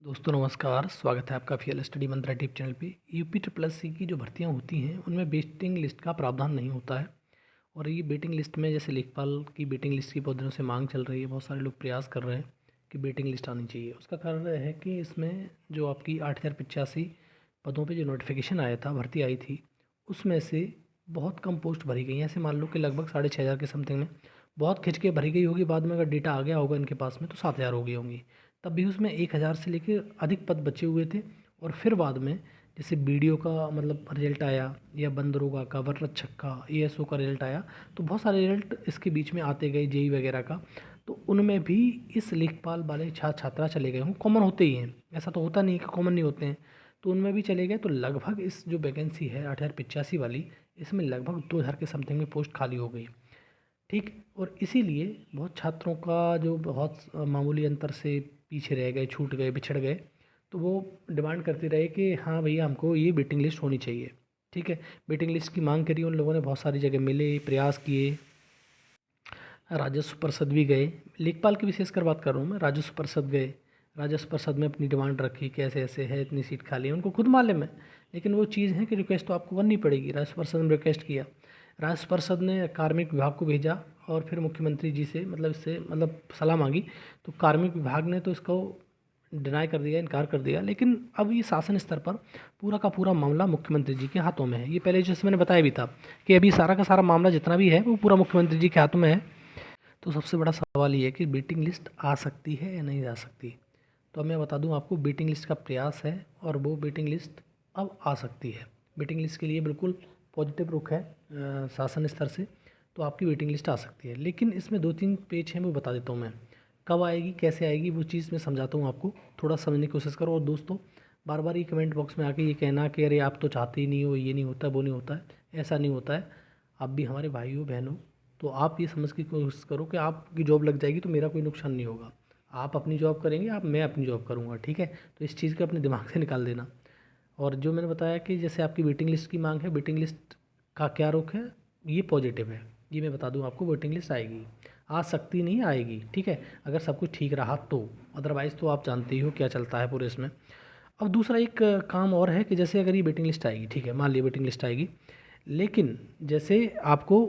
दोस्तों नमस्कार, स्वागत है आपका फीएल स्टडी मंत्रा यूट्यूब चैनल पे। यूपी ट्रिपल एस सी की जो भर्तियां होती हैं उनमें वेटिंग लिस्ट का प्रावधान नहीं होता है। और ये वेटिंग लिस्ट में जैसे लेखपाल की वेटिंग लिस्ट की बहुत दिनों से मांग चल रही है, बहुत सारे लोग प्रयास कर रहे हैं कि वेटिंग लिस्ट आनी चाहिए। उसका कारण है कि इसमें जो आपकी 8,085 पदों पर जो नोटिफिकेशन आया था, भर्ती आई थी, उसमें से बहुत कम पोस्ट भरी गई हैं। ऐसे मान लो कि लगभग 6,500 के समथिंग में बहुत खिंच के भरी गई होगी। बाद में अगर डेटा आ गया होगा इनके पास में तो 7,000 हो गई होंगी। तब भी उसमें 1,000 से लेकर अधिक पद बचे हुए थे। और फिर बाद में जैसे बीडीओ का मतलब रिजल्ट आया, या बंदरोगा का, वन रक्षक का, एएसओ का रिजल्ट आया, तो बहुत सारे रिजल्ट इसके बीच में आते गए, जेई वगैरह का। तो उनमें भी इस लेखपाल वाले छात्र छात्रा चले गए हों। कॉमन होते ही हैं, ऐसा तो होता नहीं कि कॉमन नहीं होते हैं। तो उनमें भी चले गए। तो लगभग इस जो वैकेंसी है 8,085 वाली, इसमें लगभग 2,000 के समथिंग में पोस्ट खाली हो गई। ठीक। और इसीलिए बहुत छात्रों का जो बहुत मामूली अंतर से पीछे रह गए, छूट गए, बिछड़ गए, तो वो डिमांड करते रहे कि हाँ भैया हमको ये वेटिंग लिस्ट होनी चाहिए। ठीक है। वेटिंग लिस्ट की मांग करी उन लोगों ने, बहुत सारी जगह मिले, प्रयास किए, राजस्व परिषद भी गए। लेखपाल की विशेषकर बात कर रहा हूँ मैं। राजस्व परिषद गए, राजस्व परिषद में अपनी डिमांड रखी कि ऐसे ऐसे है, इतनी सीट खाली है, उनको खुद मालूम है। लेकिन वो चीज़ है कि रिक्वेस्ट तो आपको करनी पड़ेगी। राजस्व परिषद ने रिक्वेस्ट किया, राजस्व परिषद ने कार्मिक विभाग को भेजा, और फिर मुख्यमंत्री जी से मतलब इससे मतलब सलाह मांगी। तो कार्मिक विभाग ने तो इसको डिनाई कर दिया, इनकार कर दिया। लेकिन अब ये शासन स्तर पर पूरा का पूरा मामला मुख्यमंत्री जी के हाथों में है। ये पहले जैसे मैंने बताया भी था कि अभी सारा का सारा मामला जितना भी है वो पूरा मुख्यमंत्री जी के हाथों में है। तो सबसे बड़ा सवाल ये है कि वेटिंग लिस्ट आ सकती है या नहीं आ सकती। तो अब मैं बता दूं आपको, वेटिंग लिस्ट का प्रयास है और वो वेटिंग लिस्ट अब आ सकती है। वेटिंग लिस्ट के लिए बिल्कुल पॉजिटिव रुख है शासन स्तर से। तो आपकी वेटिंग लिस्ट आ सकती है। लेकिन इसमें 2-3 पेज हैं, वो बता देता हूँ मैं। कब आएगी, कैसे आएगी, वो चीज़ मैं समझाता हूँ आपको। थोड़ा समझने की कोशिश करो। और दोस्तों, बार बार ये कमेंट बॉक्स में आके ये कहना कि अरे आप तो चाहते ही नहीं हो, ये नहीं होता, वो नहीं होता है, ऐसा नहीं होता है। आप भी हमारे भाई हो, बहन हो। तो आप ये समझ की कोशिश करो कि आपकी जॉब लग जाएगी तो मेरा कोई नुकसान नहीं होगा। आप अपनी जॉब करेंगे, मैं अपनी जॉब करूँगा। ठीक है। तो इस चीज़ को अपने दिमाग से निकाल देना। और जो मैंने बताया कि जैसे आपकी वेटिंग लिस्ट की मांग है, वेटिंग लिस्ट का क्या रुख है, ये पॉजिटिव है। ये मैं बता दूं आपको, वेटिंग लिस्ट आएगी। आ सकती नहीं, आएगी। ठीक है, अगर सब कुछ ठीक रहा तो। अदरवाइज़ तो आप जानते ही हो क्या चलता है पूरे इसमें। अब दूसरा एक काम और है कि जैसे अगर ये वेटिंग लिस्ट आएगी, ठीक है, मान लिया वेटिंग लिस्ट आएगी, लेकिन जैसे आपको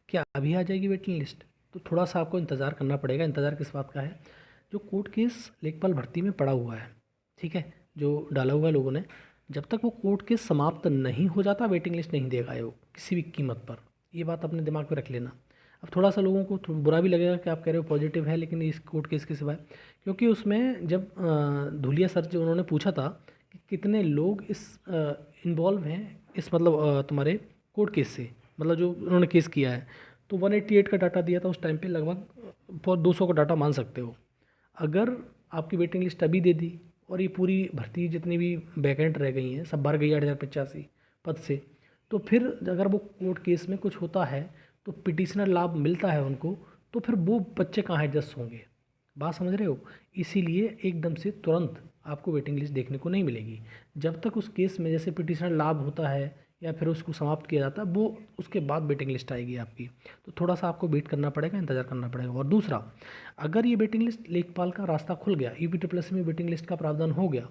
क्या अभी आ जाएगी वेटिंग लिस्ट, तो थोड़ा सा आपको इंतज़ार करना पड़ेगा। इंतज़ार किस बात का है? जो कोर्ट केस लेखपाल भर्ती में पड़ा हुआ है, ठीक है, जो डाला हुआ है लोगों ने, जब तक वो कोर्ट केस समाप्त नहीं हो जाता वेटिंग लिस्ट नहीं देगा आयोग किसी भी कीमत पर। ये बात अपने दिमाग में रख लेना। अब थोड़ा सा लोगों को बुरा भी लगेगा कि आप कह रहे हो पॉजिटिव है लेकिन इस कोर्ट केस के सिवाय, क्योंकि उसमें जब धुलिया सर जो उन्होंने पूछा था कि कितने लोग इस इन्वॉल्व हैं इस मतलब तुम्हारे कोर्ट केस से, मतलब जो उन्होंने केस किया है, तो 188 का डाटा दिया था उस टाइम पे। लगभग 200 का डाटा मान सकते हो। अगर आपकी वेटिंग लिस्ट अभी दे दी और ये पूरी भर्ती जितनी भी वैकेंट रह गई हैं सब भर गई 8,085 पद से, तो फिर अगर वो कोर्ट केस में कुछ होता है तो पिटिशनर लाभ मिलता है उनको, तो फिर वो बच्चे कहाँ एडजस्ट होंगे। बात समझ रहे हो? इसीलिए एकदम से तुरंत आपको वेटिंग लिस्ट देखने को नहीं मिलेगी। जब तक उस केस में जैसे पिटिशनर लाभ होता है या फिर उसको समाप्त किया जाता है, वो उसके बाद वेटिंग लिस्ट आएगी आपकी। तो थोड़ा सा आपको वेट करना पड़ेगा, इंतज़ार करना पड़ेगा। और दूसरा, अगर ये वेटिंग लिस्ट लेखपाल का रास्ता खुल गया, यूपी ट्रिपल एस में वेटिंग लिस्ट का प्रावधान हो गया,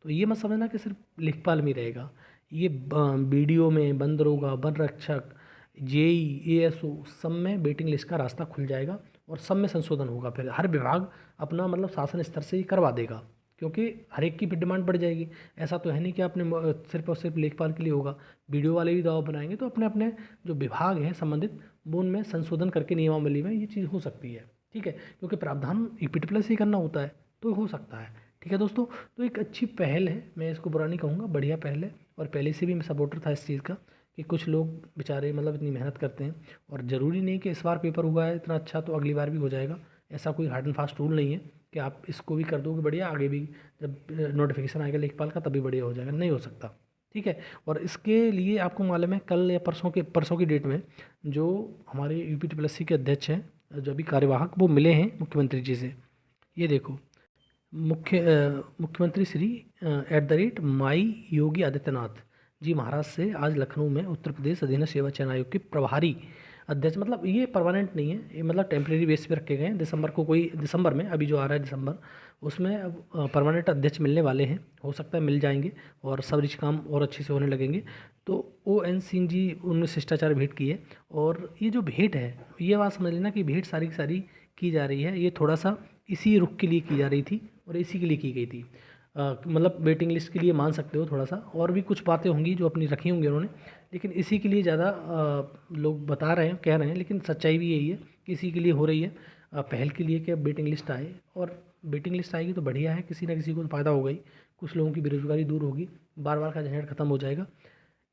तो ये मत समझना कि सिर्फ लेखपाल में ही रहेगा। ये बीडीओ में, बंदरोगा, वन रक्षक, जेई, एएसओ, सब में वेटिंग लिस्ट का रास्ता खुल जाएगा और सब में संशोधन होगा। फिर हर विभाग अपना मतलब शासन स्तर से ही करवा देगा, क्योंकि हर एक की फिर डिमांड बढ़ जाएगी। ऐसा तो है नहीं कि आपने सिर्फ और सिर्फ लेखपाल के लिए होगा। वीडियो वाले भी दबाव बनाएंगे, तो अपने अपने जो विभाग हैं संबंधित, वो उनमें संशोधन करके नियमावली में ये चीज़ हो सकती है। ठीक है, क्योंकि प्रावधान ईपीटी प्लस ही करना होता है, तो हो सकता है। ठीक है दोस्तों, तो एक अच्छी पहल है, मैं इसको बुरा नहीं कहूँगा, बढ़िया पहल है। और पहले से भी मैं सपोर्टर था इस चीज़ का कि कुछ लोग बेचारे मतलब इतनी मेहनत करते हैं, और ज़रूरी नहीं कि इस बार पेपर हुआ है इतना अच्छा तो अगली बार भी हो जाएगा। ऐसा कोई हार्ड एंड फास्ट रूल नहीं है कि आप इसको भी कर दोगे बढ़िया, आगे भी जब नोटिफिकेशन आएगा लेखपाल का तभी बढ़िया हो जाएगा, नहीं हो सकता। ठीक है। और इसके लिए आपको मालूम है, कल या परसों की डेट में जो हमारे यूपी ट्रिपल एस सी के अध्यक्ष हैं, जो अभी कार्यवाहक, वो मिले हैं मुख्यमंत्री जी से। ये देखो, मुख्यमंत्री श्री @माई योगी आदित्यनाथ जी महाराज से आज लखनऊ में उत्तर प्रदेश अधीनस्थ सेवा चयन आयोग के प्रभारी अध्यक्ष मतलब ये परमानेंट नहीं है, ये मतलब टेम्परेरी बेस पे रखे गए हैं। दिसंबर में अभी जो आ रहा है दिसंबर, उसमें अब परमानेंट अध्यक्ष मिलने वाले हैं, हो सकता है मिल जाएंगे और सब रिच काम और अच्छे से होने लगेंगे। तो ON सिंह जी उनने शिष्टाचार भेंट की है। और ये जो भेंट है, ये बात समझ लेना कि भेंट सारी की सारी की जा रही है, ये थोड़ा सा इसी रुख के लिए की जा रही थी और इसी के लिए की गई थी। मतलब वेटिंग लिस्ट के लिए मान सकते हो थोड़ा सा, और भी कुछ बातें होंगी जो अपनी रखी होंगी उन्होंने, लेकिन इसी के लिए ज़्यादा लोग बता रहे हैं, कह रहे हैं, लेकिन सच्चाई भी यही है कि इसी के लिए हो रही है, पहल के लिए कि अब वेटिंग लिस्ट आए। और वेटिंग लिस्ट आएगी तो बढ़िया है, किसी ना किसी को तो फ़ायदा होगा ही, कुछ लोगों की बेरोज़गारी दूर होगी, बार बार का झंझट खत्म हो जाएगा।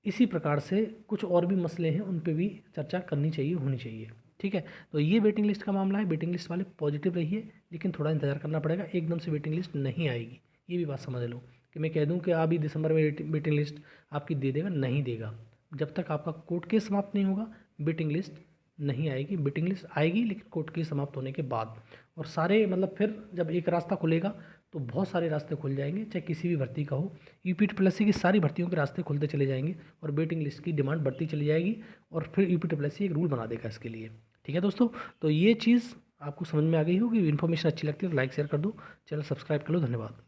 इसी प्रकार से कुछ और भी मसले हैं, उन पे भी चर्चा करनी चाहिए, होनी चाहिए। ठीक है, तो ये वेटिंग लिस्ट का मामला है। वेटिंग लिस्ट वाले पॉजिटिव रहिए, लेकिन थोड़ा इंतज़ार करना पड़ेगा, एकदम से वेटिंग लिस्ट नहीं आएगी। ये भी बात समझ लो कि मैं कह दूं कि अभी दिसंबर में वेटिंग लिस्ट आपकी दे देगा, नहीं देगा। जब तक आपका कोर्ट केस समाप्त नहीं होगा, वेटिंग लिस्ट नहीं आएगी। वेटिंग लिस्ट आएगी लेकिन कोर्ट केस समाप्त होने के बाद। और सारे मतलब फिर जब एक रास्ता खुलेगा तो बहुत सारे रास्ते खुल जाएंगे, चाहे किसी भी भर्ती का हो। UP-SC की सारी भर्तियों के रास्ते खुलते चले जाएंगे और वेटिंग लिस्ट की डिमांड बढ़ती चली जाएगी, और फिर UP-SC एक रूल बना देगा इसके लिए। ठीक है दोस्तों, तो ये चीज़ आपको समझ में आ गई होगी। इन्फॉर्मेशन अच्छी लगती है तो लाइक शेयर कर दो, चैनल सब्सक्राइब कर लो। धन्यवाद।